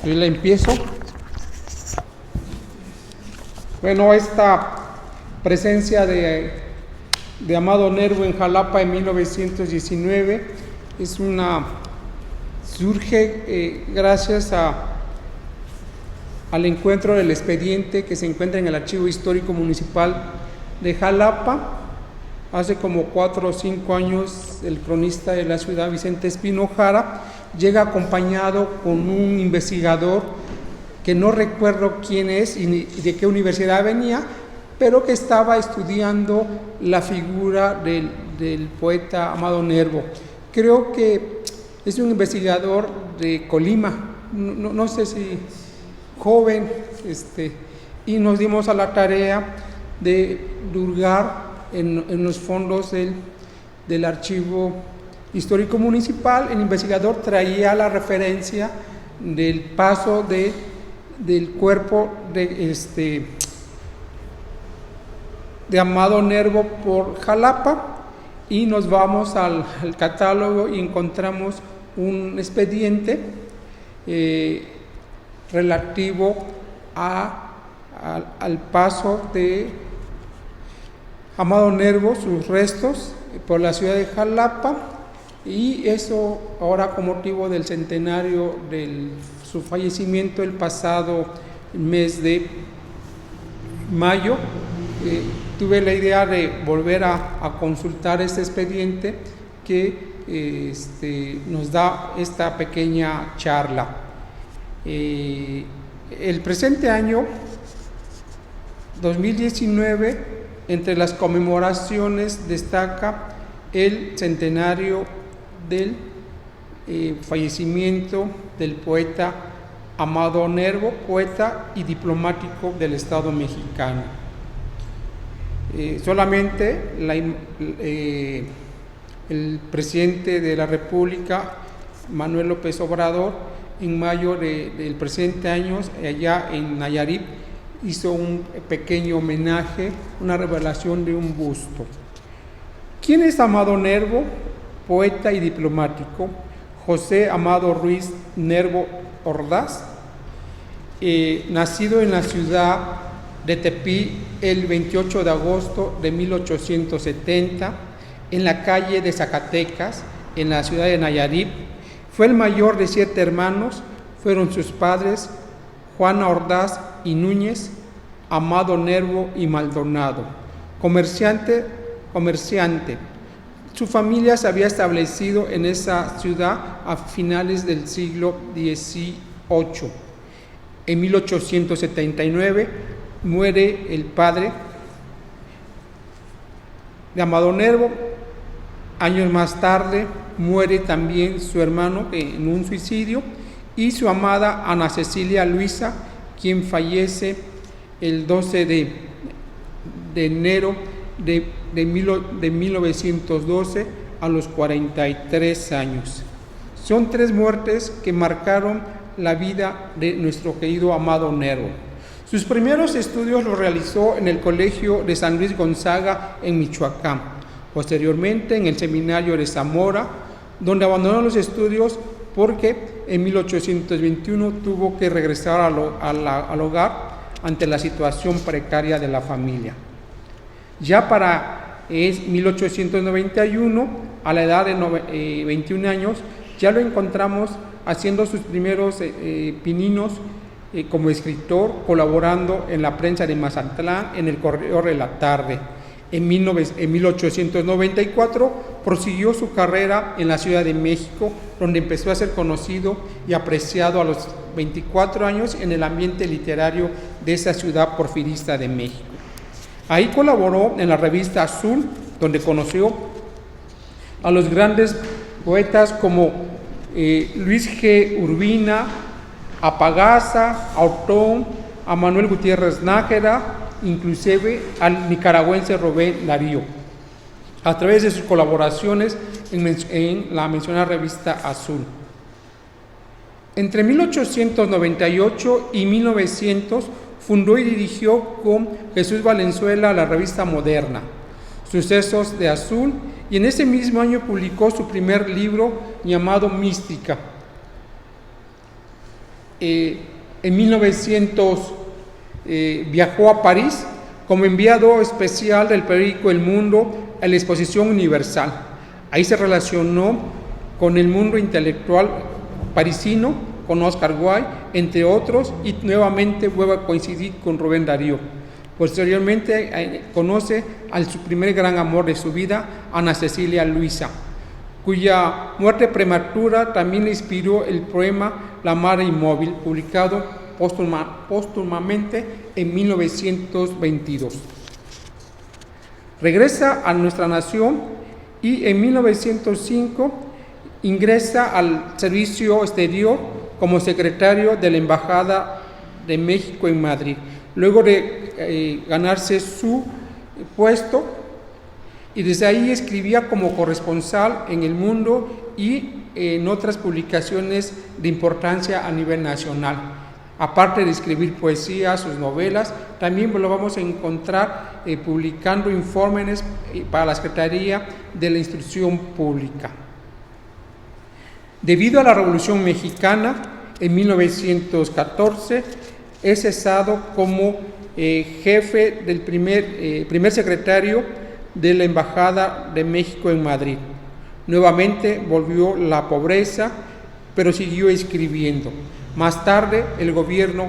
Yo la empiezo. Bueno, esta presencia de Amado Nervo en Jalapa en 1919 surge gracias al encuentro del expediente que se encuentra en el Archivo Histórico Municipal de Jalapa. Hace como 4 o 5 años, el cronista de la ciudad, Vicente Espino Jara, llega acompañado con un investigador que no recuerdo quién es y de qué universidad venía, pero que estaba estudiando la figura del poeta Amado Nervo. Creo que es un investigador de Colima, no sé si joven, y nos dimos a la tarea de hurgar en los fondos del Archivo Histórico Municipal. El investigador traía la referencia del paso del cuerpo de Amado Nervo por Jalapa, y nos vamos al catálogo y encontramos un expediente relativo al paso de Amado Nervo, sus restos, por la ciudad de Jalapa, y eso ahora con motivo del centenario de su fallecimiento el pasado mes de mayo. Tuve la idea de volver a consultar este expediente que nos da esta pequeña charla. El presente año 2019, entre las conmemoraciones destaca el centenario del fallecimiento del poeta Amado Nervo, poeta y diplomático del Estado mexicano. Solamente el presidente de la República, Manuel López Obrador, en mayo del presente año, allá en Nayarit, hizo un pequeño homenaje, una revelación de un busto. ¿Quién es Amado Nervo? Poeta y diplomático. José Amado Ruiz Nervo Ordaz, nacido en la ciudad de Tepic el 28 de agosto de 1870, en la calle de Zacatecas, en la ciudad de Nayarit. Fue el mayor de 7 hermanos. Fueron sus padres Juana Ordaz y Núñez, Amado Nervo y Maldonado. Comerciante. Su familia se había establecido en esa ciudad a finales del siglo XVIII. En 1879 muere el padre de Amado Nervo. Años más tarde muere también su hermano en un suicidio, y su amada Ana Cecilia Luisa, quien fallece el 12 de enero de 1912 a los 43 años. Son 3 muertes que marcaron la vida de nuestro querido Amado Nervo. Sus primeros estudios los realizó en el Colegio de San Luis Gonzaga en Michoacán, posteriormente en el Seminario de Zamora, donde abandonó los estudios porque en 1821 tuvo que regresar al hogar ante la situación precaria de la familia. Ya para 1891, a la edad de 21 años, ya lo encontramos haciendo sus primeros pininos como escritor, colaborando en la prensa de Mazatlán, en el Correo de la Tarde. En 1894 prosiguió su carrera en la Ciudad de México, donde empezó a ser conocido y apreciado a los 24 años en el ambiente literario de esa ciudad porfirista de México. Ahí colaboró en la revista Azul, donde conoció a los grandes poetas como Luis G. Urbina, a Pagaza, a Ortón, a Manuel Gutiérrez Nájera, inclusive al nicaragüense Rubén Darío, a través de sus colaboraciones en la mencionada revista Azul. Entre 1898 y 1900 fundó y dirigió con Jesús Valenzuela la revista Moderna, Sucesos de Azul, y en ese mismo año publicó su primer libro llamado Mística. En 1900 viajó a París como enviado especial del periódico El Mundo a la Exposición Universal. Ahí se relacionó con el mundo intelectual parisino, con Oscar Wilde, entre otros, y nuevamente vuelve a coincidir con Rubén Darío. Posteriormente conoce a su primer gran amor de su vida, Ana Cecilia Luisa, cuya muerte prematura también le inspiró el poema La Madre Inmóvil, publicado póstumamente en 1922. Regresa a nuestra nación y en 1905 ingresa al servicio exterior como secretario de la Embajada de México en Madrid, luego de ganarse su puesto, y desde ahí escribía como corresponsal en El Mundo y en otras publicaciones de importancia a nivel nacional. Aparte de escribir poesía, sus novelas, también lo vamos a encontrar publicando informes para la Secretaría de la Instrucción Pública. Debido a la Revolución Mexicana, en 1914, es cesado como jefe del primer secretario de la Embajada de México en Madrid. Nuevamente volvió la pobreza, pero siguió escribiendo. Más tarde, el gobierno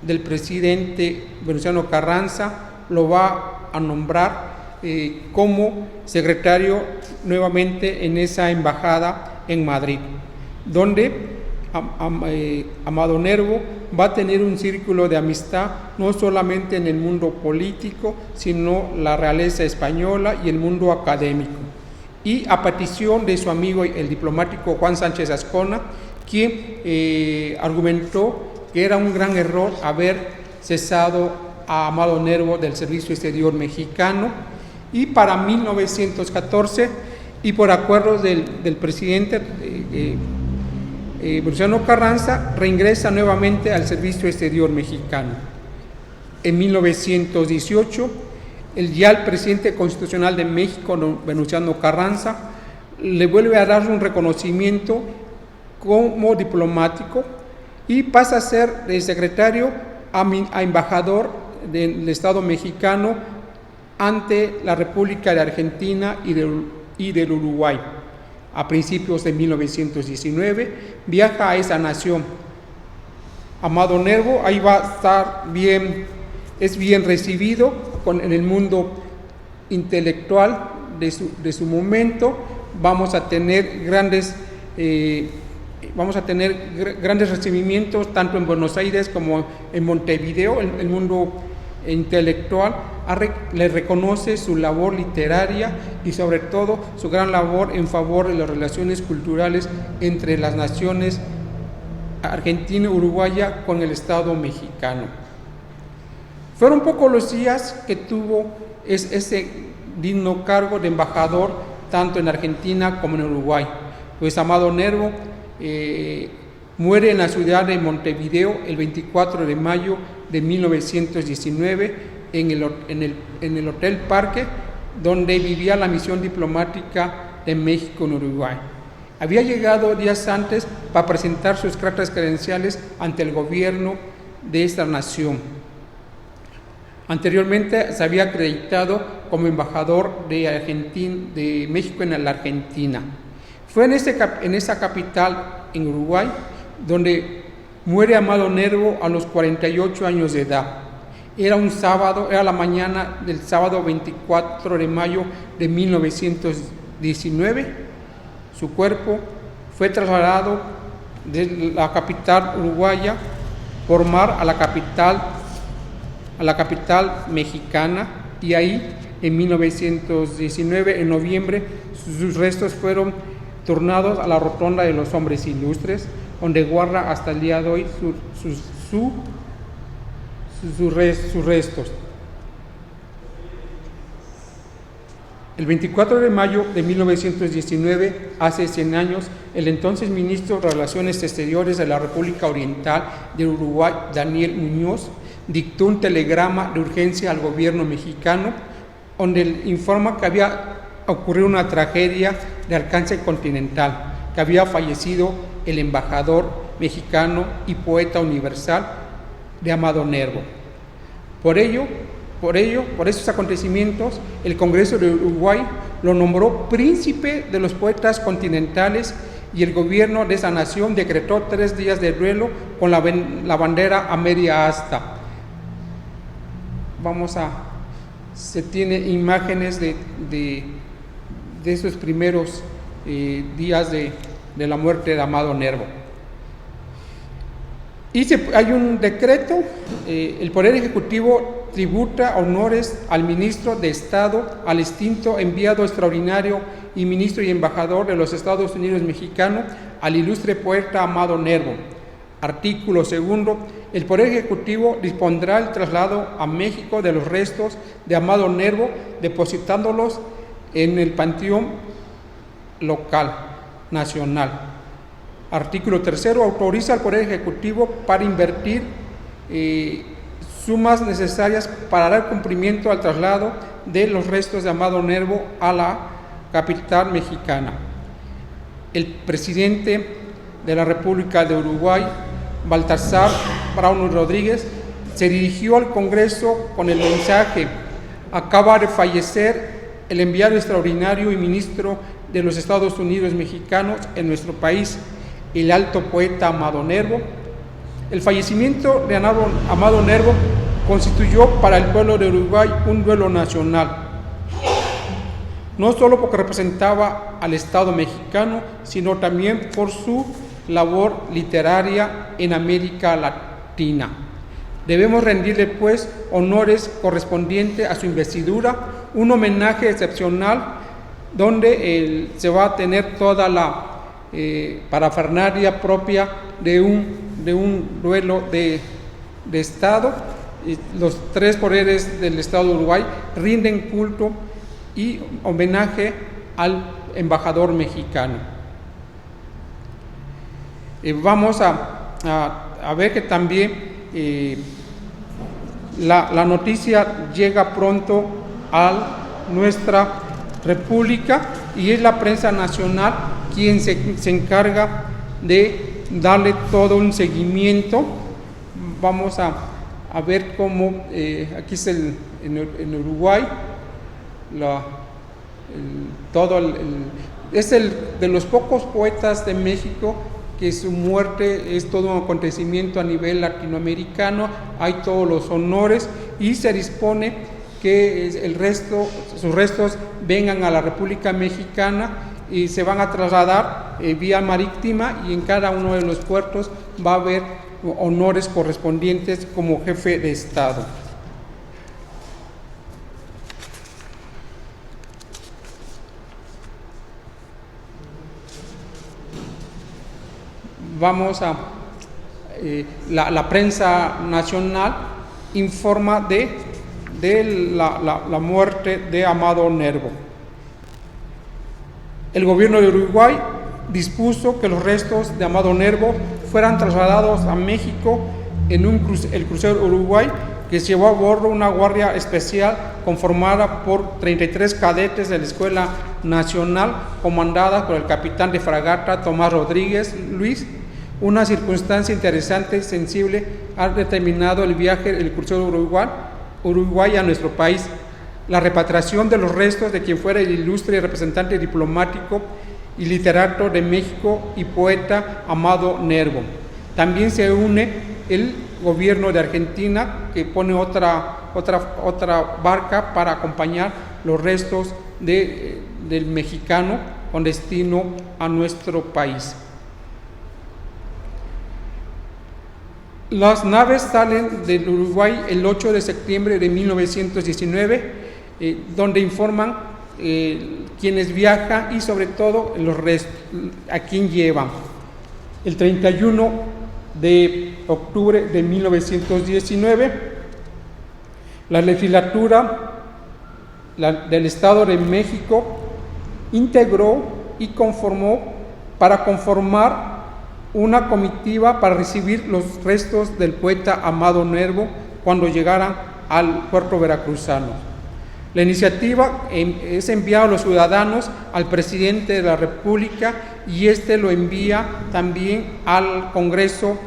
del presidente Venustiano Carranza lo va a nombrar como secretario nuevamente en esa embajada en Madrid, donde Amado Nervo va a tener un círculo de amistad no solamente en el mundo político, sino la realeza española y el mundo académico. Y a petición de su amigo el diplomático Juan Sánchez Azcona, quien argumentó que era un gran error haber cesado a Amado Nervo del Servicio Exterior Mexicano, y para 1914, y por acuerdo del presidente Venustiano Carranza, reingresa nuevamente al Servicio Exterior Mexicano. En 1918, el presidente constitucional de México, Venustiano Carranza, le vuelve a dar un reconocimiento como diplomático y pasa a ser de secretario a embajador del Estado mexicano ante la República de Argentina y del Uruguay. A principios de 1919 viaja a esa nación. Amado Nervo ahí va a estar es bien recibido en el mundo intelectual de su momento. Vamos a tener grandes recibimientos tanto en Buenos Aires como en Montevideo. El mundo intelectual le reconoce su labor literaria y sobre todo su gran labor en favor de las relaciones culturales entre las naciones argentina y uruguaya con el Estado mexicano. Fueron pocos los días que tuvo ese digno cargo de embajador tanto en Argentina como en Uruguay, pues Amado Nervo muere en la ciudad de Montevideo el 24 de mayo de 1919 en el Hotel Parque, donde vivía la misión diplomática de México en Uruguay. Había llegado días antes para presentar sus cartas credenciales ante el gobierno de esta nación. Anteriormente se había acreditado como embajador de México en la Argentina. Fue en esa capital, en Uruguay, donde muere Amado Nervo a los 48 años de edad. Era la mañana del sábado 24 de mayo de 1919. Su cuerpo fue trasladado de la capital uruguaya por mar a la capital mexicana, y ahí en 1919, en noviembre, sus restos fueron turnados a la Rotonda de los Hombres Ilustres, donde guarda hasta el día de hoy sus restos. El 24 de mayo de 1919, hace 100 años, el entonces ministro de Relaciones Exteriores de la República Oriental de Uruguay, Daniel Muñoz, dictó un telegrama de urgencia al gobierno mexicano, donde informa que había ocurrido una tragedia de alcance continental, que había fallecido el embajador mexicano y poeta universal de Amado Nervo. Por esos acontecimientos, el Congreso de Uruguay lo nombró príncipe de los poetas continentales y el gobierno de esa nación decretó 3 días de duelo con la bandera a media asta. Se tiene imágenes de esos primeros días de la muerte de Amado Nervo. Hay un decreto, el Poder Ejecutivo tributa honores al ministro de Estado, al extinto enviado extraordinario y ministro y embajador de los Estados Unidos mexicanos, al ilustre poeta Amado Nervo. Artículo 2. El Poder Ejecutivo dispondrá el traslado a México de los restos de Amado Nervo, depositándolos en el panteón local, nacional. Artículo 3. Autoriza al Poder Ejecutivo para invertir sumas necesarias para dar cumplimiento al traslado de los restos de Amado Nervo a la capital mexicana. El presidente de la República de Uruguay, Baltasar Braun Rodríguez, se dirigió al Congreso con el mensaje: acaba de fallecer el enviado extraordinario y ministro de los Estados Unidos mexicanos en nuestro país, el alto poeta Amado Nervo. El fallecimiento de Amado Nervo constituyó para el pueblo de Uruguay un duelo nacional, no solo porque representaba al Estado mexicano, sino también por su labor literaria en América Latina. Debemos rendirle, pues, honores correspondientes a su investidura, un homenaje excepcional donde se va a tener toda la parafernalia propia de un duelo de Estado. Los 3 poderes del Estado de Uruguay rinden culto y homenaje al embajador mexicano. Vamos a ver que también la noticia llega pronto a nuestra República y es la prensa nacional quien se encarga de darle todo un seguimiento. Vamos a ver cómo aquí es en Uruguay, es el de los pocos poetas de México que su muerte es todo un acontecimiento a nivel latinoamericano. Hay todos los honores y se dispone que sus restos vengan a la República Mexicana y se van a trasladar vía marítima, y en cada uno de los puertos va a haber honores correspondientes como jefe de Estado. La prensa nacional informa de la muerte de Amado Nervo. El gobierno de Uruguay dispuso que los restos de Amado Nervo fueran trasladados a México en el crucero Uruguay, que llevó a bordo una guardia especial conformada por 33 cadetes de la Escuela Nacional, comandada por el capitán de fragata Tomás Rodríguez Luis. Una circunstancia interesante y sensible ha determinado el viaje del crucero Uruguay a nuestro país: la repatriación de los restos de quien fuera el ilustre representante diplomático y literato de México y poeta Amado Nervo. También se une el gobierno de Argentina, que pone otra barca para acompañar los restos del mexicano con destino a nuestro país. Las naves salen del Uruguay el 8 de septiembre de 1919, donde informan quienes viajan y sobre todo los restos, a quién llevan. El 31 de octubre de 1919, la legislatura del Estado de México integró y conformó para conformar una comitiva para recibir los restos del poeta Amado Nervo cuando llegaran al puerto veracruzano. La iniciativa es enviada a los ciudadanos, al presidente de la República, y este lo envía también al Congreso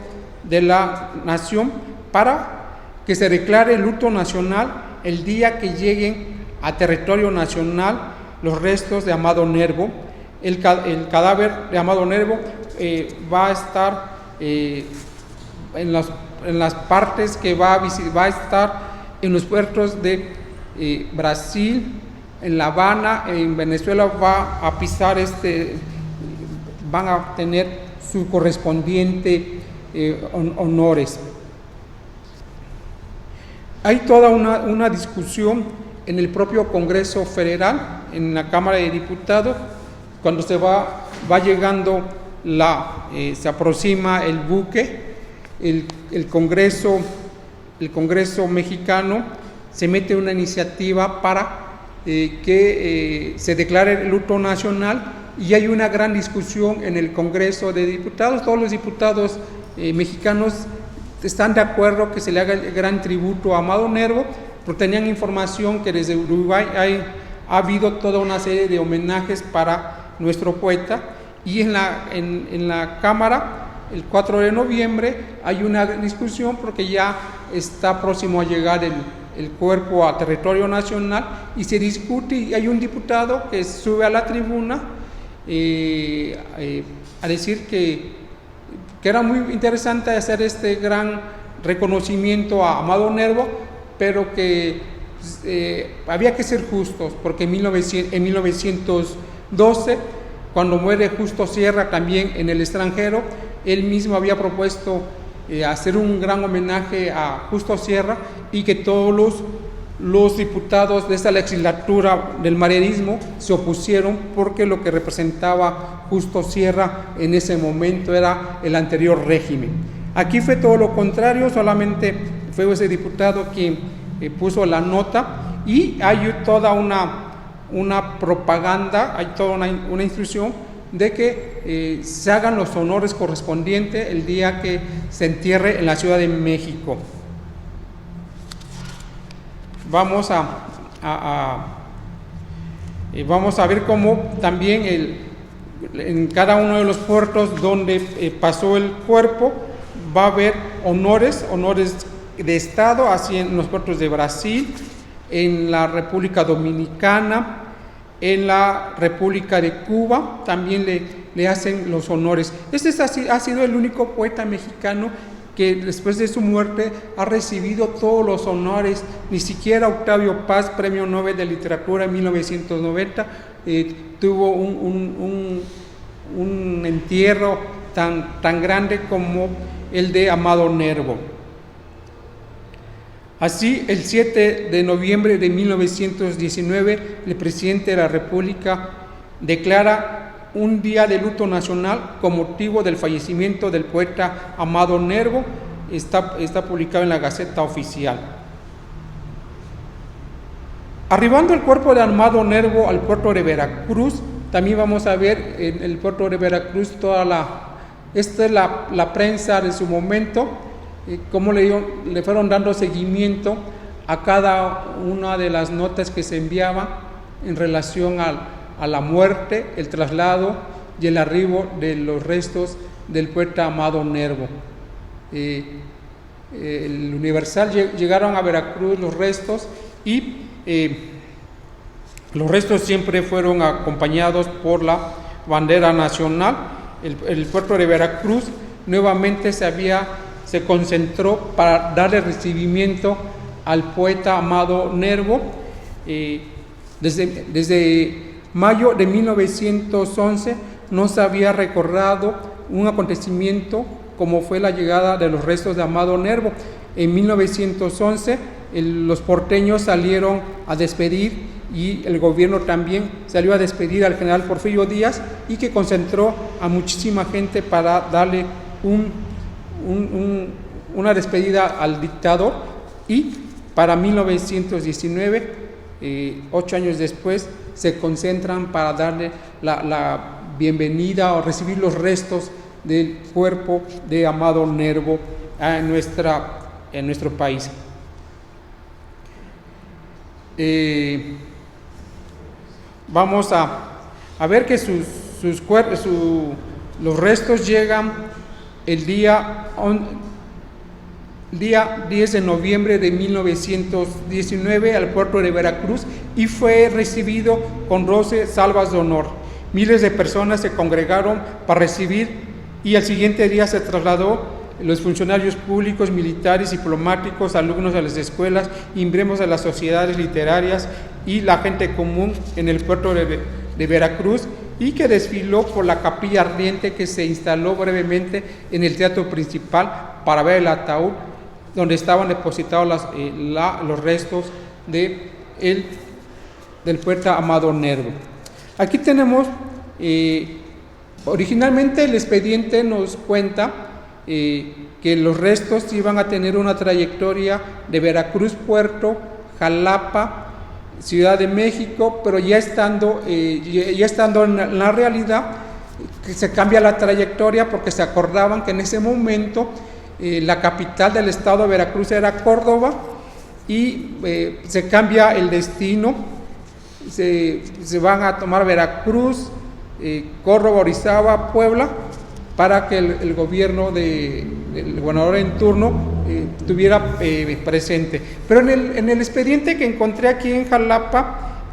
de la Nación para que se declare luto nacional el día que lleguen a territorio nacional los restos de Amado Nervo. El cadáver de Amado Nervo va a estar en las partes que va a estar en los puertos de Brasil, en La Habana, en Venezuela va a pisar van a tener su correspondiente honores. Hay toda una discusión en el propio Congreso Federal, en la Cámara de Diputados, cuando se va llegando se aproxima el buque, el Congreso mexicano se mete una iniciativa para que se declare el luto nacional, y hay una gran discusión en el Congreso de Diputados. Todos los diputados mexicanos están de acuerdo que se le haga el gran tributo a Amado Nervo, pero tenían información que desde Uruguay ha habido toda una serie de homenajes para nuestro poeta, y en la Cámara el 4 de noviembre hay una discusión porque ya está próximo a llegar el cuerpo a territorio nacional, y se discute, y hay un diputado que sube a la tribuna a decir que era muy interesante hacer este gran reconocimiento a Amado Nervo, pero que había que ser justos, porque en 1912, cuando muere Justo Sierra también en el extranjero, él mismo había propuesto hacer un gran homenaje a Justo Sierra, y que todos los diputados de esta legislatura del maderismo se opusieron, porque lo que representaba Justo Sierra en ese momento era el anterior régimen. Aquí fue todo lo contrario, solamente fue ese diputado quien puso la nota, y hay toda una propaganda, hay toda una instrucción de que se hagan los honores correspondientes el día que se entierre en la Ciudad de México. Vamos a ver cómo también en cada uno de los puertos donde pasó el cuerpo va a haber honores de Estado, así en los puertos de Brasil, en la República Dominicana, en la República de Cuba, también le hacen los honores. Este ha sido el único poeta mexicano que después de su muerte ha recibido todos los honores. Ni siquiera Octavio Paz, Premio Nobel de Literatura en 1990, tuvo un entierro tan grande como el de Amado Nervo. Así, el 7 de noviembre de 1919, el presidente de la República declara un día de luto nacional con motivo del fallecimiento del poeta Amado Nervo. Está publicado en la Gaceta Oficial. Arribando el cuerpo de Amado Nervo al puerto de Veracruz, también vamos a ver en el puerto de Veracruz esta es la prensa de su momento, cómo le fueron dando seguimiento a cada una de las notas que se enviaban en relación a la muerte, el traslado y el arribo de los restos del poeta Amado Nervo. El Universal llegaron a Veracruz los restos, y los restos siempre fueron acompañados por la bandera nacional. El puerto de Veracruz nuevamente se concentró para darle recibimiento al poeta Amado Nervo. Desde mayo de 1911 no se había recordado un acontecimiento como fue la llegada de los restos de Amado Nervo. En 1911 los porteños salieron a despedir, y el gobierno también salió a despedir al general Porfirio Díaz, y que concentró a muchísima gente para darle una despedida al dictador. Y para 1919, 8 años después, se concentran para darle la bienvenida o recibir los restos del cuerpo de Amado Nervo en nuestro país. vamos a ver que los restos llegan el día 10 de noviembre de 1919 al puerto de Veracruz y fue recibido con 12 salvas de honor. Miles de personas se congregaron para recibir y al siguiente día se trasladó los funcionarios públicos, militares, diplomáticos, alumnos de las escuelas, miembros de las sociedades literarias y la gente común en el puerto de Veracruz, y que desfiló por la capilla ardiente que se instaló brevemente en el teatro principal para ver el ataúd donde estaban depositados los restos del poeta Amado Nervo. Aquí tenemos, originalmente el expediente nos cuenta que los restos iban a tener una trayectoria de Veracruz, Puerto, Jalapa, Ciudad de México, pero ya estando en la realidad, que se cambia la trayectoria porque se acordaban que en ese momento la capital del estado de Veracruz era Córdoba y se cambia el destino, se van a tomar Veracruz, Córdoba, Orizaba, Puebla, para que el gobierno del gobernador en turno tuviera presente. Pero en el expediente que encontré aquí en Jalapa,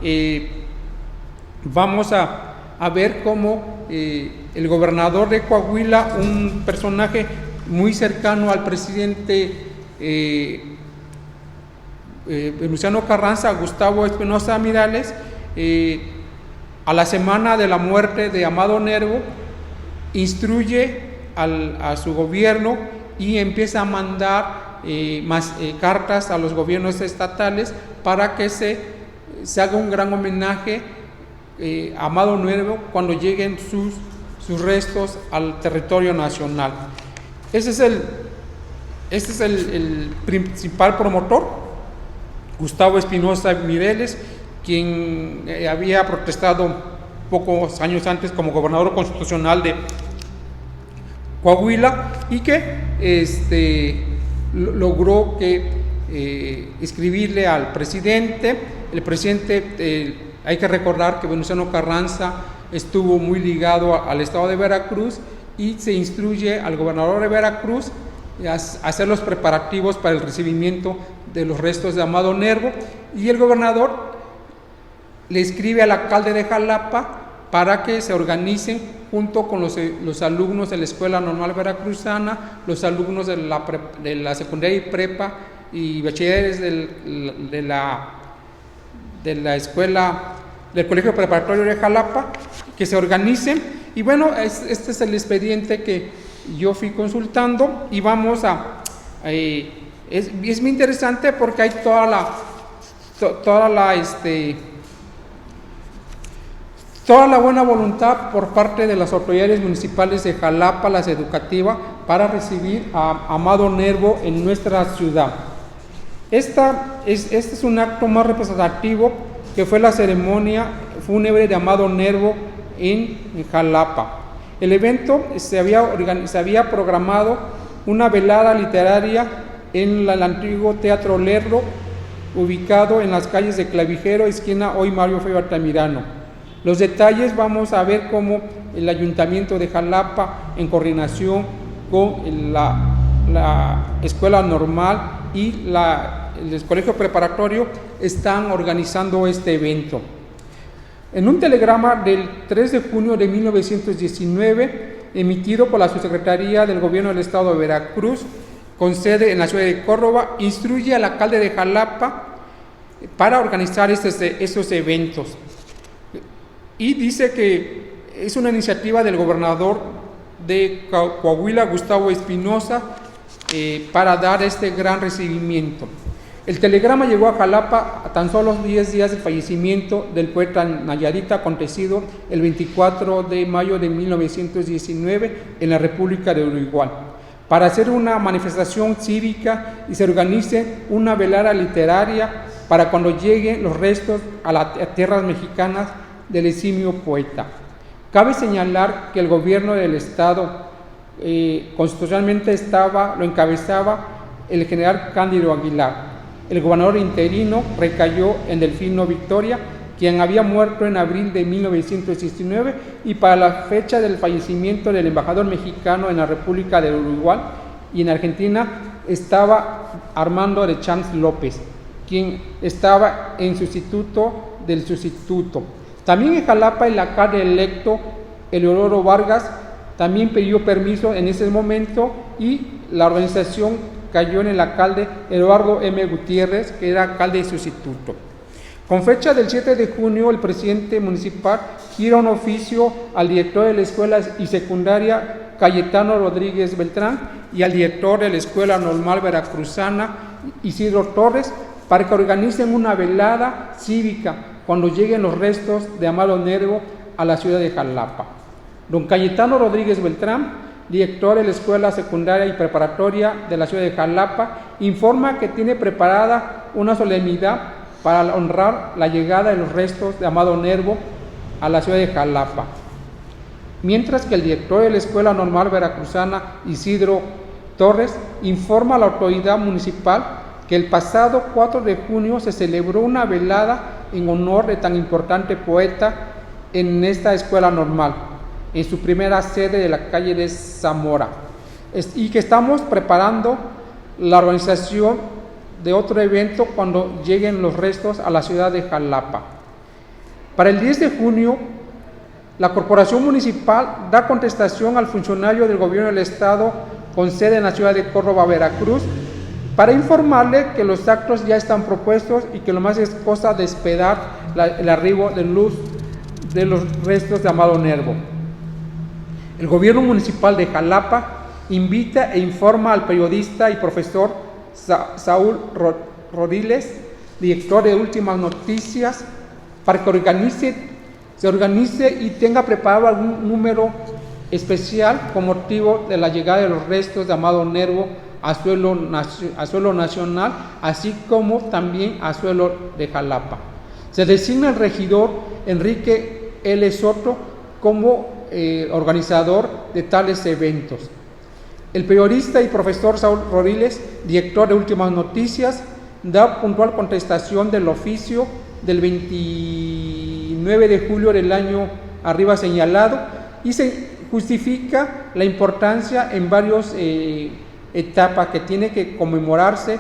vamos a ver cómo el gobernador de Coahuila, un personaje muy cercano al presidente Venustiano Carranza, Gustavo Espinosa Mirales, a la semana de la muerte de Amado Nervo, instruye a su gobierno y empieza a mandar cartas a los gobiernos estatales para que se haga un gran homenaje a Amado Nervo cuando lleguen sus restos al territorio nacional. Este es el principal promotor, Gustavo Espinosa Mireles, quien había protestado pocos años antes como gobernador constitucional de Coahuila y que logró escribirle al presidente. El presidente, hay que recordar que Venustiano Carranza estuvo muy ligado al estado de Veracruz y se instruye al gobernador de Veracruz a hacer los preparativos para el recibimiento de los restos de Amado Nervo, y el gobernador le escribe al alcalde de Jalapa para que se organicen junto con los alumnos de la Escuela Normal Veracruzana, los alumnos de la secundaria y prepa y bachilleres de la escuela del Colegio Preparatorio de Jalapa, que se organicen. Y bueno, este es el expediente que yo fui consultando y vamos es muy interesante porque hay toda la buena voluntad por parte de las autoridades municipales de Jalapa, las educativas, para recibir a Amado Nervo en nuestra ciudad. Este es un acto más representativo que fue la ceremonia fúnebre de Amado Nervo en Jalapa. El evento se había programado una velada literaria en el antiguo Teatro Lerdo, ubicado en las calles de Clavijero, esquina hoy Mario Feo Altamirano. Los detalles vamos a ver cómo el Ayuntamiento de Jalapa, en coordinación con la Escuela Normal y el Colegio Preparatorio, están organizando este evento. En un telegrama del 3 de junio de 1919, emitido por la Subsecretaría del Gobierno del Estado de Veracruz, con sede en la ciudad de Córdoba, instruye al alcalde de Jalapa para organizar estos eventos. Y dice que es una iniciativa del gobernador de Coahuila, Gustavo Espinosa, para dar este gran recibimiento. El telegrama llegó a Jalapa a tan solo 10 días del fallecimiento del poeta nayarita, acontecido el 24 de mayo de 1919 en la República de Uruguay, para hacer una manifestación cívica y se organice una velada literaria para cuando lleguen los restos a las tierras mexicanas del eximio poeta. Cabe señalar que el gobierno del estado constitucionalmente lo encabezaba el general Cándido Aguilar. El gobernador interino recayó en Delfino Victoria, quien había muerto en abril de 1919, y para la fecha del fallecimiento del embajador mexicano en la República del Uruguay y en Argentina estaba Armando de Champs López, quien estaba en sustituto del sustituto. También en Jalapa el alcalde electo Eleodoro Vargas también pidió permiso en ese momento y la organización cayó en el alcalde Eduardo M. Gutiérrez, que era alcalde sustituto. Con fecha del 7 de junio, el presidente municipal gira un oficio al director de la escuela y secundaria Cayetano Rodríguez Beltrán y al director de la Escuela Normal Veracruzana Isidro Torres para que organicen una velada cívica cuando lleguen los restos de Amado Nervo a la ciudad de Jalapa. Don Cayetano Rodríguez Beltrán, director de la Escuela Secundaria y Preparatoria de la ciudad de Jalapa, informa que tiene preparada una solemnidad para honrar la llegada de los restos de Amado Nervo a la ciudad de Jalapa. Mientras que el director de la Escuela Normal Veracruzana, Isidro Torres, informa a la autoridad municipal que el pasado 4 de junio se celebró una velada en honor de tan importante poeta en esta escuela normal, en su primera sede de la calle de Zamora, y que estamos preparando la organización de otro evento cuando lleguen los restos a la ciudad de Jalapa. Para el 10 de junio, la Corporación Municipal da contestación al funcionario del Gobierno del Estado con sede en la ciudad de Córdoba, Veracruz, para informarle que los actos ya están propuestos y que lo más es cosa de esperar el arribo de luz de los restos de Amado Nervo. El Gobierno Municipal de Jalapa invita e informa al periodista y profesor Saúl Rodiles, director de Últimas Noticias, para que se organice y tenga preparado algún número especial con motivo de la llegada de los restos de Amado Nervo a suelo nacional, así como también a suelo de Jalapa. Se designa el regidor Enrique L. Soto como organizador de tales eventos. El periodista y profesor Saúl Rodiles, director de Últimas Noticias, da puntual contestación del oficio del 29 de julio del año arriba señalado y se justifica la importancia en varias etapas que tiene que conmemorarse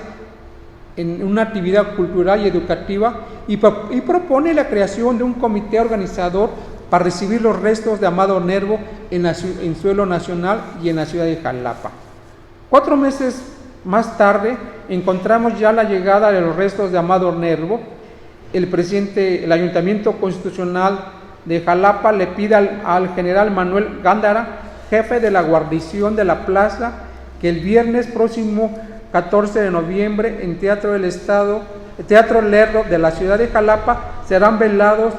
en una actividad cultural y educativa y propone la creación de un comité organizador para recibir los restos de Amado Nervo en suelo nacional y en la ciudad de Jalapa. 4 meses más tarde encontramos ya la llegada de los restos de Amado Nervo. El Ayuntamiento Constitucional de Jalapa le pide al general Manuel Gándara, jefe de la guarnición de la plaza, que el viernes próximo 14 de noviembre en Teatro del Estado, Teatro Lerdo de la ciudad de Jalapa, serán velados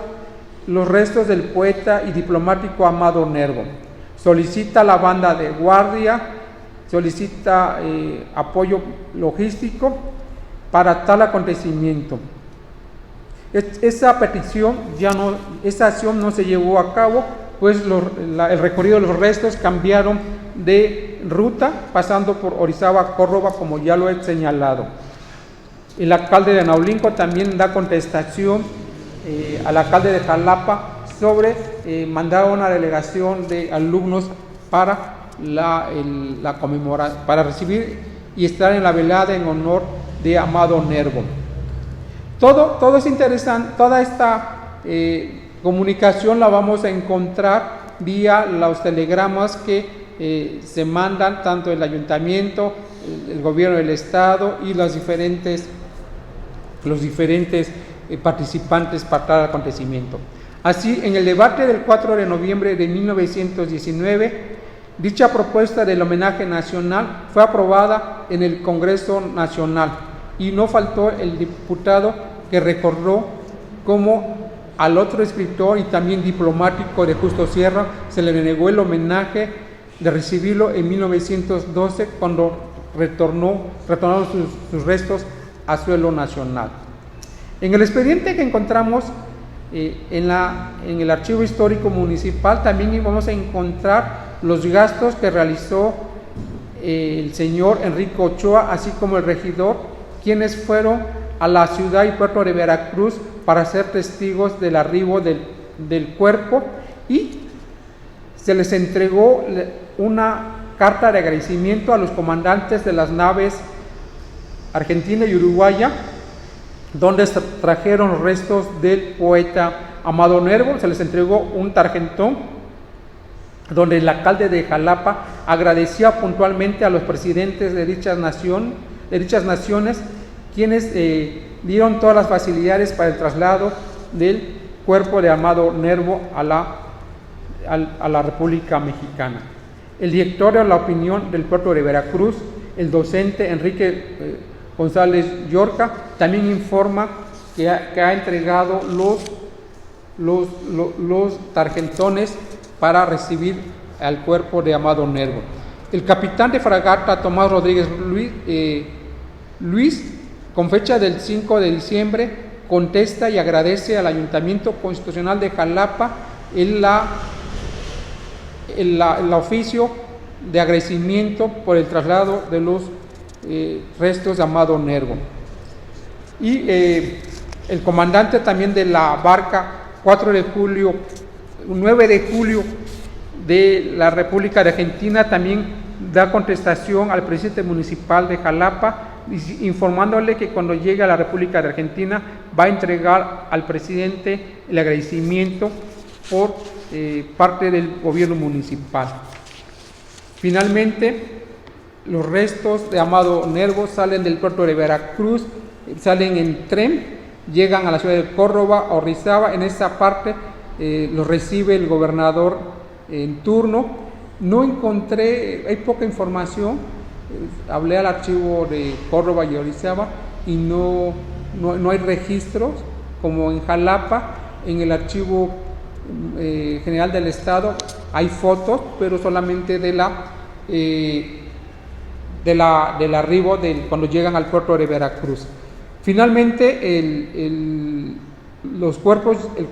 los restos del poeta y diplomático Amado Nervo. Solicita a la banda de guardia, solicita apoyo logístico para tal acontecimiento. Esa petición esa acción no se llevó a cabo, pues el recorrido de los restos cambiaron de ruta, pasando por Orizaba, Córdoba, como ya lo he señalado. El alcalde de Naulinco también da contestación al alcalde de Jalapa sobre mandar una delegación de alumnos para para recibir y estar en la velada en honor de Amado Nervo. Todo es interesante, toda esta comunicación la vamos a encontrar vía los telegramas que se mandan tanto el ayuntamiento, el gobierno del estado y los diferentes participantes para tal acontecimiento. Así, en el debate del 4 de noviembre de 1919, dicha propuesta del homenaje nacional fue aprobada en el Congreso Nacional y no faltó el diputado que recordó cómo al otro escritor y también diplomático de Justo Sierra se le denegó el homenaje de recibirlo en 1912 cuando retornaron sus restos a suelo nacional. En el expediente que encontramos en el Archivo Histórico Municipal también vamos a encontrar los gastos que realizó el señor Enrique Ochoa, así como el regidor, quienes fueron a la ciudad y puerto de Veracruz para ser testigos del arribo del cuerpo, y se les entregó una carta de agradecimiento a los comandantes de las naves argentina y uruguaya, donde se trajeron los restos del poeta Amado Nervo. Se les entregó un tarjetón donde el alcalde de Jalapa agradecía puntualmente a los presidentes de dichas naciones, quienes dieron todas las facilidades para el traslado del cuerpo de Amado Nervo a la República Mexicana. El director de la opinión del puerto de Veracruz, el docente Enrique González Llorca, también informa que ha entregado los tarjetones para recibir al cuerpo de Amado Nervo. El capitán de fragata Tomás Rodríguez Luis, con fecha del 5 de diciembre, contesta y agradece al Ayuntamiento Constitucional de Jalapa el oficio de agradecimiento por el traslado de los restos de Amado Nervo. Y el comandante también de la barca 9 de julio de la República de Argentina también da contestación al presidente municipal de Jalapa, informándole que cuando llegue a la República de Argentina va a entregar al presidente el agradecimiento por parte del gobierno municipal. Finalmente, los restos de Amado Nervo salen del puerto de Veracruz, salen en tren, llegan a la ciudad de Córdoba o Orizaba. En esta parte los recibe el gobernador en turno. No encontré, hay poca información, hablé al archivo de Córdoba y Orizaba y no hay registros como en Jalapa. En el archivo general del estado hay fotos, pero solamente del arribo cuando llegan al puerto de Veracruz. Finalmente el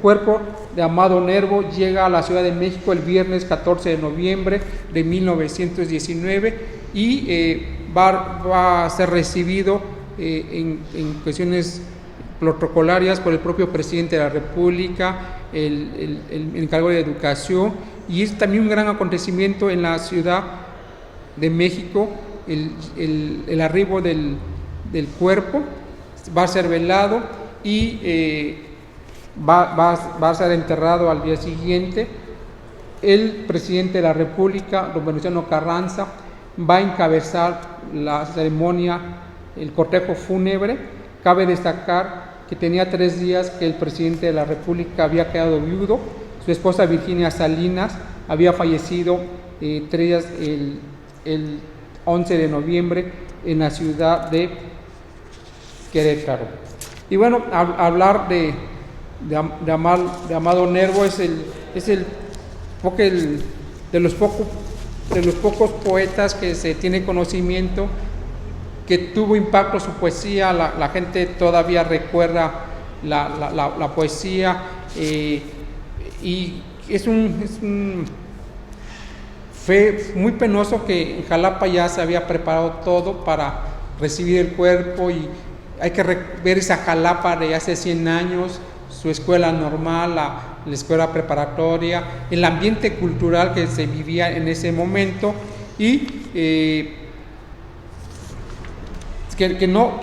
cuerpo de Amado Nervo llega a la Ciudad de México el viernes 14 de noviembre de 1919 y va a ser recibido en cuestiones protocolarias por el propio presidente de la República, el encargado de Educación, y es también un gran acontecimiento en la Ciudad de México el arribo del cuerpo. Va a ser velado y va a ser enterrado al día siguiente. El presidente de la República, don Venustiano Carranza, va a encabezar la ceremonia, el cortejo fúnebre. Cabe destacar que tenía 3 días que el presidente de la República había quedado viudo. Su esposa Virginia Salinas había fallecido 3 días el 11 de noviembre en la ciudad de Querétaro. Y bueno, hablar de Amado Nervo es de los pocos poetas que se tiene conocimiento, que tuvo impacto su poesía. La gente todavía recuerda la poesía, y fue muy penoso que en Jalapa ya se había preparado todo para recibir el cuerpo, y hay que ver esa Jalapa de hace 100 años, su escuela normal, la escuela preparatoria, el ambiente cultural que se vivía en ese momento, y que no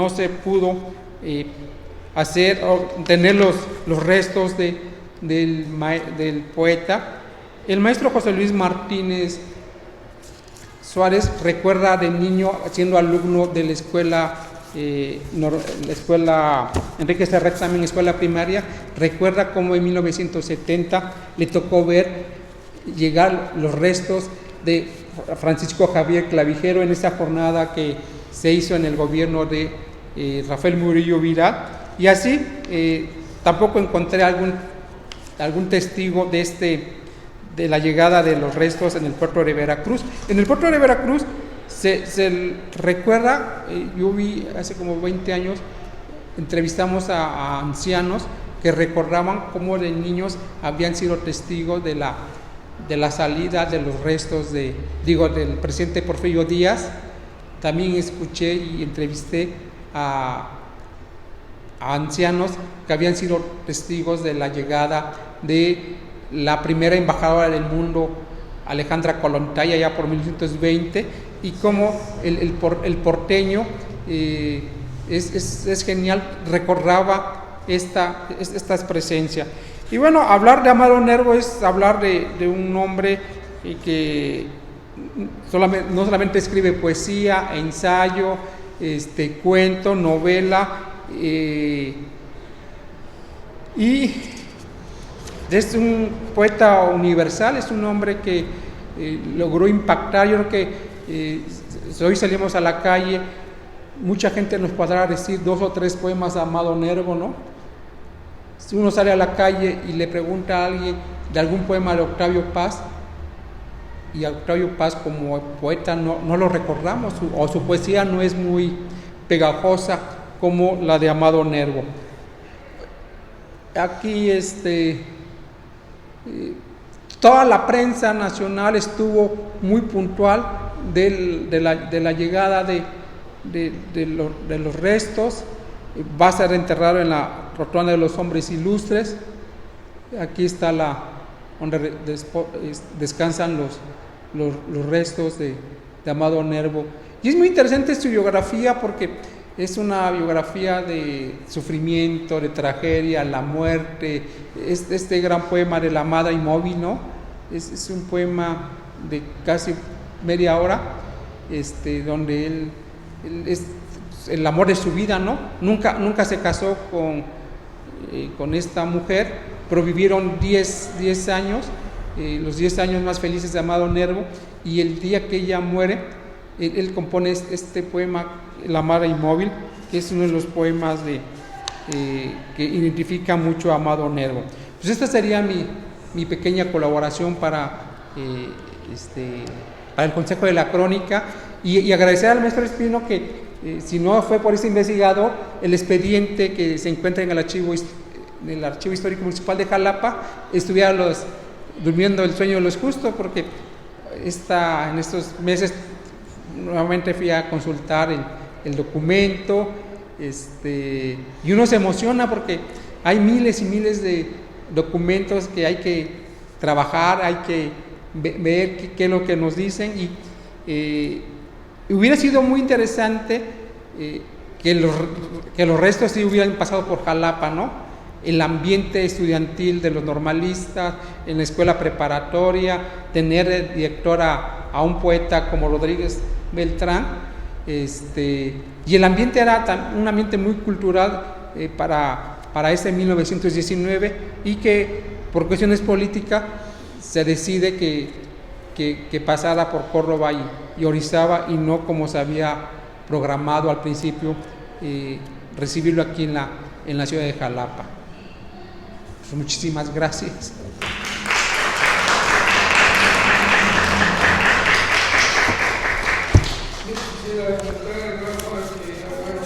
se pudo hacer o tener los restos del poeta. El maestro José Luis Martínez Suárez recuerda de niño, siendo alumno de la escuela Enrique Serret, también escuela primaria, recuerda cómo en 1970 le tocó ver llegar los restos de Francisco Javier Clavijero en esa jornada que se hizo en el gobierno de Rafael Murillo Vidal, y así tampoco encontré algún testigo de la llegada de los restos en el puerto de Veracruz. En el puerto de Veracruz se recuerda, yo vi hace como 20 años, entrevistamos a ancianos que recordaban cómo de niños habían sido testigos de la salida de los restos del presidente Porfirio Díaz también escuché y entrevisté a ancianos que habían sido testigos de la llegada de la primera embajadora del mundo, Alejandra Kollontai, allá por 1920, y cómo el porteño es genial, recordaba esta presencia. Y bueno, hablar de Amado Nervo es hablar de un hombre que no solamente escribe poesía, ensayo, cuento, novela, y es un poeta universal, es un hombre que logró impactar. Yo creo que hoy salimos a la calle, mucha gente nos podrá decir 2 o 3 poemas de Amado Nervo, ¿no? Si uno sale a la calle y le pregunta a alguien de algún poema de Octavio Paz, y a Octavio Paz como poeta no lo recordamos, o su poesía no es muy pegajosa como la de Amado Nervo. Aquí toda la prensa nacional estuvo muy puntual de la llegada de los restos. Va a ser enterrado en la rotonda de los hombres ilustres. Aquí está donde descansan los restos de Amado Nervo. Y es muy interesante su biografía porque es una biografía de sufrimiento, de tragedia, la muerte. Este gran poema de La Madre Inmóvil, ¿no? Es un poema de casi media hora, donde él es el amor de su vida, ¿no? Nunca se casó con esta mujer, pero vivieron 10 años, los 10 años más felices de Amado Nervo, y el día que ella muere, él compone este poema, La Madre Inmóvil, que es uno de los poemas que identifica mucho a Amado Nervo. Pues esta sería mi pequeña colaboración para el Consejo de la Crónica, y agradecer al maestro Espino que si no fue por ese investigador, el expediente que se encuentra en el Archivo Histórico Municipal de Jalapa estuviera durmiendo el sueño de los justos, porque en estos meses nuevamente fui a consultar el documento, y uno se emociona porque hay miles y miles de documentos que hay que trabajar, hay que ver qué es lo que nos dicen, y hubiera sido muy interesante que los restos sí hubieran pasado por Jalapa, ¿no? El ambiente estudiantil de los normalistas, en la escuela preparatoria, tener de director a un poeta como Rodríguez Beltrán, y el ambiente era un ambiente muy cultural para ese 1919, y que por cuestiones políticas se decide que pasara por Córdoba y Orizaba, y no como se había programado al principio, recibirlo aquí en la ciudad de Jalapa. Pues muchísimas gracias.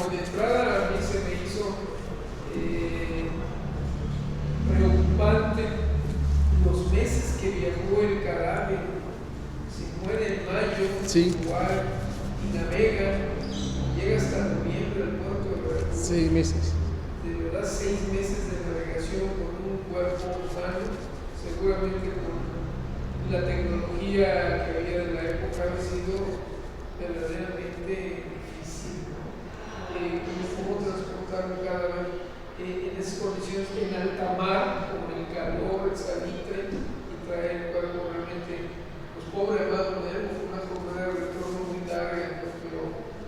De entrada a mí se me hizo preocupante los meses que viajó el cadáver. Se muere en mayo, sí, igual, y navega, llega hasta noviembre al puerto de Veracruz. 6 meses. De verdad, 6 meses de navegación con un cuerpo humano, seguramente con la tecnología que había de la época, ha sido verdaderamente difícil. ¿Cómo transportar un cadáver en esas condiciones, en alta mar, con el calor, el salitre, y traer el cuerpo realmente? Pues pobre Amado Nervo, fue una jornada de retorno muy larga, pero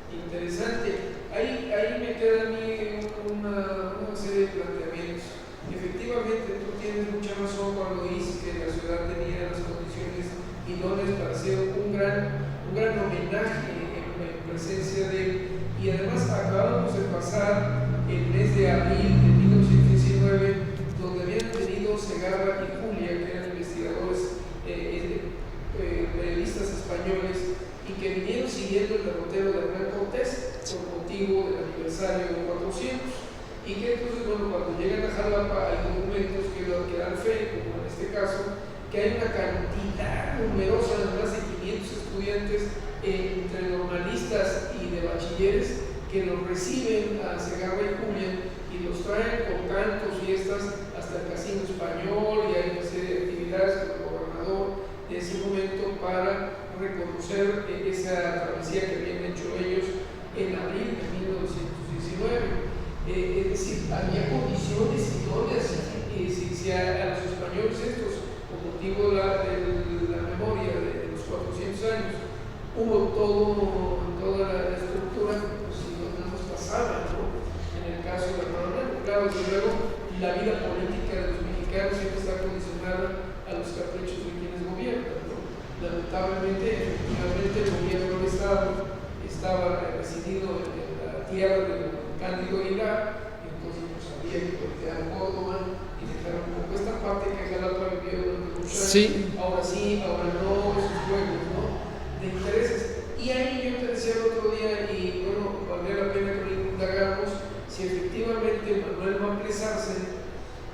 interesante. Ahí me queda a mí una serie de planteamientos. Efectivamente, tú tienes mucha razón cuando dices que la ciudad tenía las condiciones idóneas para hacer un gran homenaje en presencia de él. Y además acabamos de pasar el mes de abril de 1919, donde habían tenido Segarra y Julia, que eran investigadores, periodistas españoles, y que vinieron siguiendo el derrotero de Hernán Cortés por motivo del aniversario de 400. Y que entonces, bueno, cuando llegan a Jalapa hay documentos que dan fe, como en este caso, que hay una cantidad numerosa de más de 500 estudiantes entre normalistas y de bachilleres que los reciben a Segarra y Julián y los traen con cantos, fiestas, hasta el Casino Español, y hay una serie de actividades con el gobernador de ese momento para reconocer esa travesía que habían hecho ellos en abril de 1919. Es decir, había condiciones idóneas si a los españoles estos, con motivo de la memoria de los 400 años, hubo toda la estructura, pues si no nos pasaba, ¿no? En el caso de Manuel, claro, desde luego, la vida política de los mexicanos siempre está condicionada a los caprichos de quienes gobiernan, ¿no? Lamentablemente, efectivamente, el gobierno del Estado estaba residido en la tierra de Cándido Aguilar, y entonces pues había que voltear Córdoba y dejar un poco esta parte que Jalapa vivió durante muchos años. Sí. Ahora sí, ahora no, esos juegos, ¿no? De intereses. Y ahí yo te decía el otro día, y bueno, valdría la pena que lo indagáramos, si efectivamente Manuel Maples Arce,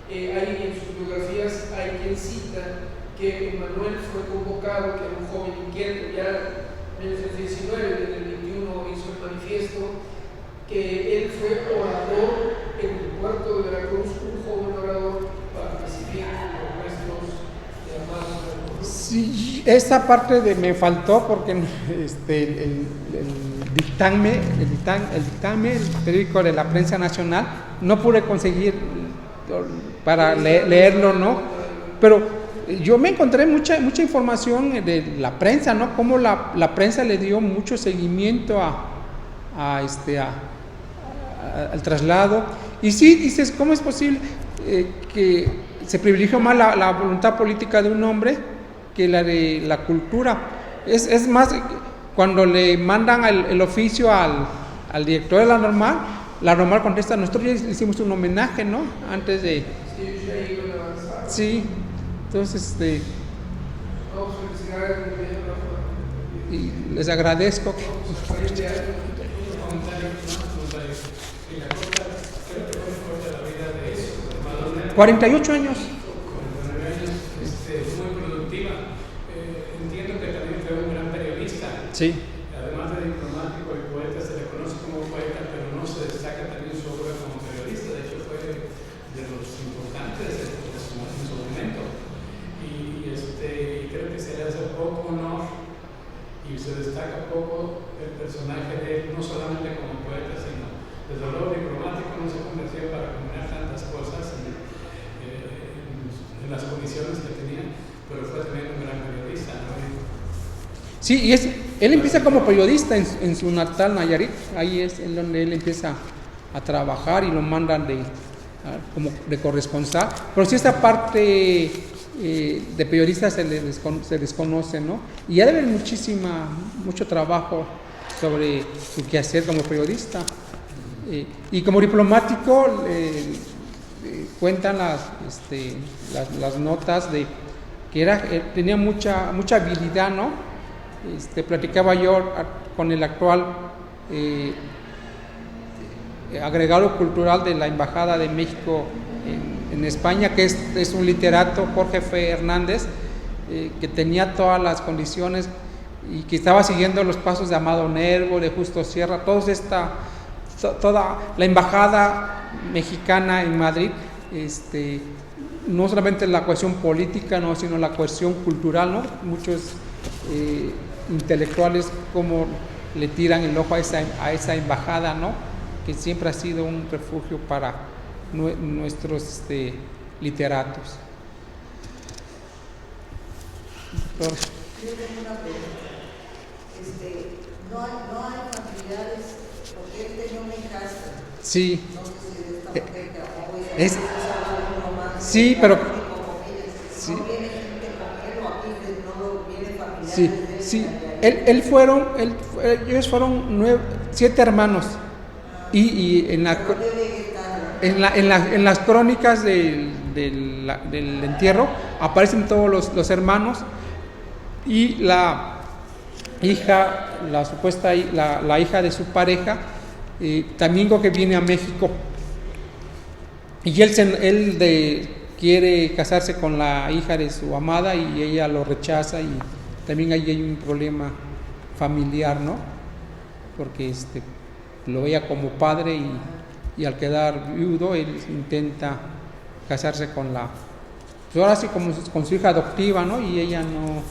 hay en sus biografías, hay quien cita que Manuel fue convocado, que era un joven inquieto, ya en 1919, en el 21 hizo el manifiesto, que él fue orador en el puerto de Veracruz, un joven orador para recibir los restos de Amado. Sí, esta parte me faltó porque el dictamen, el periódico de la prensa nacional, no pude conseguir para leerlo, ¿no? Pero yo me encontré mucha información de la prensa, ¿no? Cómo la prensa le dio mucho seguimiento al traslado. Y sí, dices, ¿cómo es posible que se privilegió más la voluntad política de un hombre que la de la cultura? Es más, cuando le mandan el oficio al director de la normal contesta, nosotros ya le hicimos un homenaje, ¿no? Antes de... Sí, entonces, y les agradezco. 48 años. Muy productiva. Entiendo que también fue un gran periodista. Sí. Además de diplomático y poeta, se le conoce como poeta, pero no se destaca también su obra como periodista. De hecho, fue de los importantes en su momento. Y creo que se le hace poco honor y se destaca poco el personaje de él, no solamente como poeta, sino desde luego diplomático. No se convenció para combinar tantas cosas en las condiciones que tenía, pero fue también un gran periodista, ¿no? Sí, y él empieza como periodista en su natal Nayarit. Ahí es en donde él empieza a trabajar y lo mandan como de corresponsal. Pero sí, esta parte de periodista se desconoce, ¿no? Y ya debe haber mucho trabajo sobre su quehacer como periodista. Y como diplomático, cuentan las notas de que tenía mucha habilidad, ¿no? Platicaba yo con el actual agregado cultural de la Embajada de México en España, que es un literato, Jorge F. Hernández, que tenía todas las condiciones y que estaba siguiendo los pasos de Amado Nervo, de Justo Sierra, toda la embajada mexicana en Madrid, no solamente la cuestión política, ¿no?, sino la cuestión cultural, ¿no? Muchos intelectuales como le tiran el ojo a esa embajada, ¿no?, que siempre ha sido un refugio para nuestros literatos. Yo tengo una pregunta. No hay familiares, porque él tenía una hijastra. Sí. No sé si de esta mujer que sí, pero sí. ¿No viene gente con él o aquí no viene familiares? Sí, sí. Ellos fueron 7 hermanos. Y en las crónicas del entierro aparecen todos los hermanos y la hija, la hija de su pareja, también creo que viene a México, y él quiere casarse con la hija de su amada y ella lo rechaza, y también ahí hay un problema familiar, ¿no? Porque lo veía como padre y al quedar viudo él intenta casarse con pues ahora sí como con su hija adoptiva, ¿no? Y ella no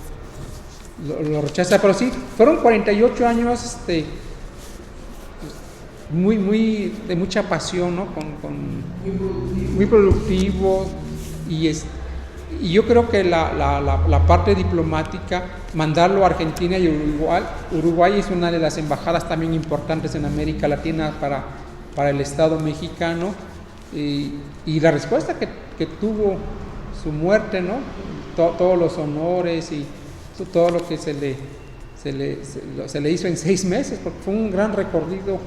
lo rechaza, pero sí, fueron 48 años muy de mucha pasión, ¿no? Muy productivo y yo creo que la parte diplomática, mandarlo a Argentina y Uruguay es una de las embajadas también importantes en América Latina para el Estado mexicano, y la respuesta que tuvo su muerte, ¿no? Todos los honores y todo lo que se le hizo en 6 meses, porque fue un gran recorrido.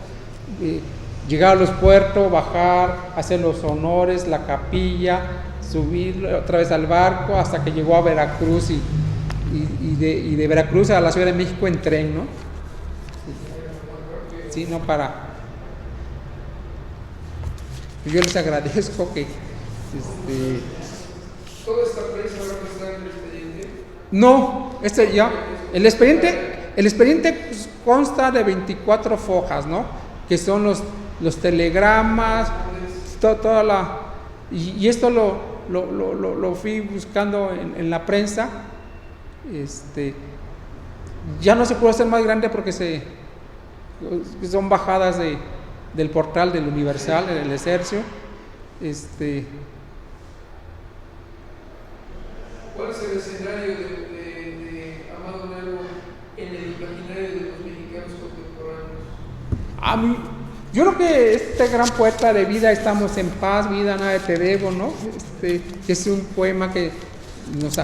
Llegar a los puertos, bajar, hacer los honores, la capilla, subir otra vez al barco hasta que llegó a Veracruz y de Veracruz a la Ciudad de México en tren, ¿no? Sí, no para. Yo les agradezco que ¿Toda esta prensa va a estar en el expediente? No, el expediente pues, consta de 24 fojas, ¿no? Que son los telegramas, toda la. Y esto lo fui buscando en la prensa. Ya no se puede hacer más grande porque son bajadas del portal del Universal, del Excelsior. ¿Cuál es el escenario de Amado Nervo en el imaginario de los mexicanos contemporáneos? Yo creo que este gran poeta de Vida estamos en paz, vida nada te debo, ¿no? Es un poema que nos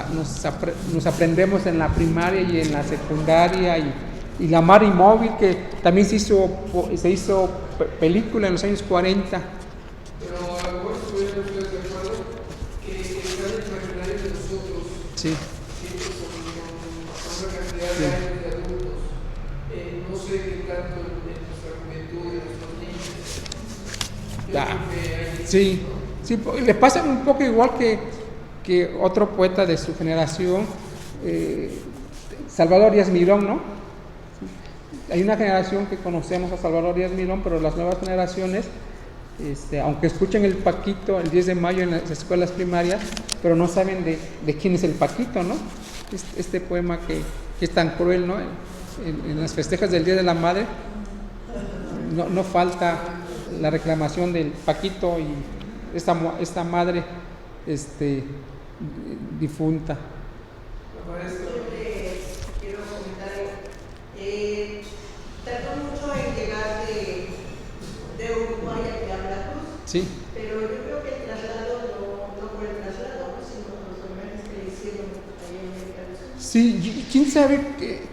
aprendemos en la primaria y en la secundaria, y La Mar Inmóvil, que también se hizo película en los años 40. Pero a lo mejor estuvieron ustedes de acuerdo que está en el imaginario de nosotros, Sí. con una cantidad de años de adultos, no sé qué tanto en nuestra juventud, en nuestros niños. Sí, le pasa un poco igual que otro poeta de su generación, Salvador Díaz Mirón, ¿no? Hay una generación que conocemos a Salvador Díaz Mirón, pero las nuevas generaciones, aunque escuchen el Paquito el 10 de mayo en las escuelas primarias, pero no saben de quién es el Paquito, ¿no? Este poema que es tan cruel, ¿no? En las festejas del Día de la Madre no falta la reclamación del Paquito y esta madre difunta. Yo quiero comentar, tardó mucho en llegar de Uruguay a Veracruz, Sí. pero yo creo que el traslado no fue el traslado, sino los homenajes que le hicieron ahí en América del Sur. Sí, quién sabe,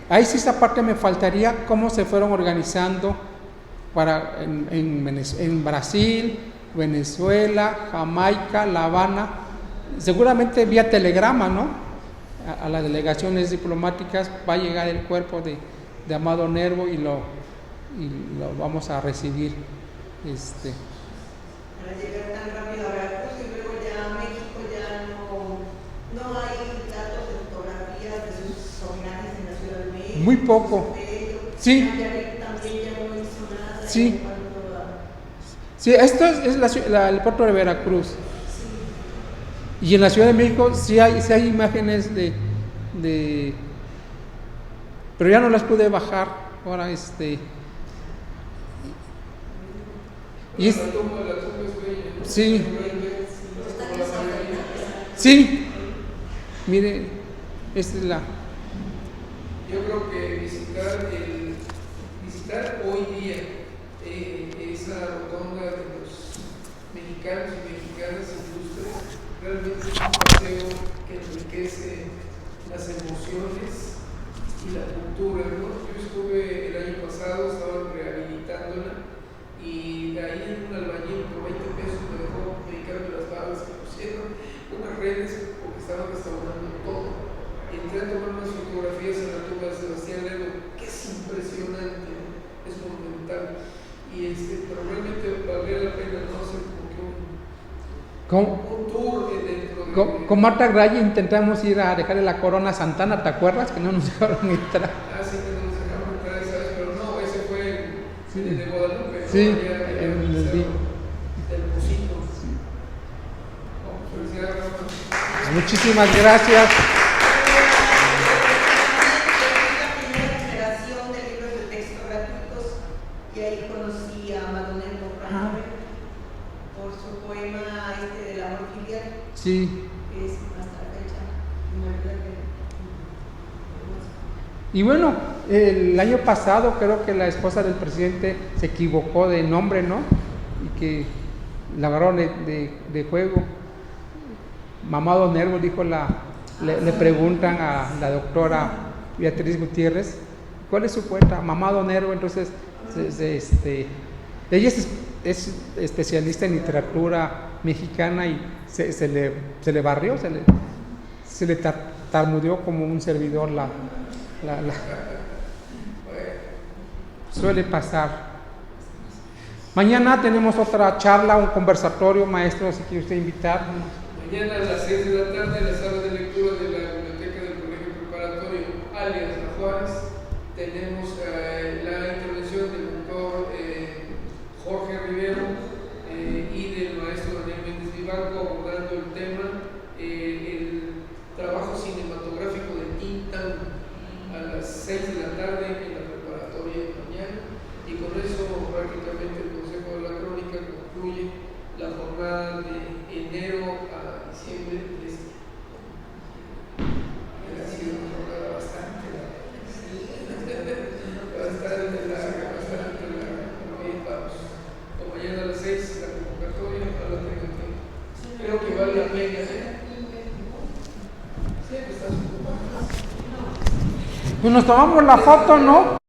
ahí sí esa parte me faltaría, cómo se fueron organizando en Brasil, Venezuela, Jamaica, La Habana, seguramente vía telegrama, ¿no? A las delegaciones diplomáticas va a llegar el cuerpo de Amado Nervo y lo vamos a recibir. Para llegar tan rápido a Veracruz y luego ya a México ya no hay datos de fotografías de sus homenajes en la Ciudad de México. Muy poco. Sí. Nayarit también ya no hizo nada. Sí. Sí, esto es el puerto de Veracruz. Y en la Ciudad de México sí hay imágenes pero ya no las pude bajar. Ahora y es, La tumba es bella, ¿no? sí. Sí. Mire, esta es la. Yo creo que visitar hoy día esa rotonda de los mexicanos y mexicanas ilustres realmente es un paseo que enriquece las emociones y la cultura, ¿no? Yo estuve el año pasado, estaban rehabilitándola y de ahí en un albañil por 20 pesos me dejó dedicarme las barras que pusieron, unas redes porque estaban restaurando todo. Y entré a tomar unas fotografías en la tumba de Sebastián Lerdo, que es impresionante, ¿no? Es monumental. Pero realmente valdría la pena no hacer un tour dentro de. Con Marta Gray intentamos ir a dejarle la corona a Santana, ¿te acuerdas? Que no nos dejaron entrar. Sí, que no nos dejaron Sí. de Guadalupe, ¿no? Sí, Allá en el Cerro día. del Pocito. Felicidades, Rafa. Muchísimas gracias. La primera generación de libros de texto gratuitos y ahí conocí a Madonel Morrano por su poema del amor filial, Sí. que es hasta la fecha una vida que... Y bueno, el año pasado creo que la esposa del presidente se equivocó de nombre, ¿no? Y que la agarraron de juego. Mamado Nervo, dijo le preguntan a la doctora Beatriz Gutiérrez, ¿cuál es su poeta? Mamado Nervo. Entonces, ella es especialista en literatura mexicana y se le barrió, se le tartamudeó como un servidor suele pasar. Mañana tenemos otra charla, un conversatorio, maestro, si quiere usted invitar. Mañana a las 6 de la tarde en la sala de lectura de la biblioteca del Colegio Preparatorio alias La Juárez tenemos la intervención del doctor Jorge Rivero y del maestro Daniel Méndez Vivanco abordando el tema el trabajo cinematográfico de Tintán a las 6 de la tarde en la preparatoria de mañana, y con eso prácticamente el Consejo de la Crónica concluye la jornada de enero a diciembre de este año. Ha sido una jornada bastante larga. Bastante larga. Bien, vamos. Como mañana a las 6 la convocatoria, no la tengo que. Creo que vale la pena, Sí, pues estás ocupado. Pues nos tomamos la foto, ¿no?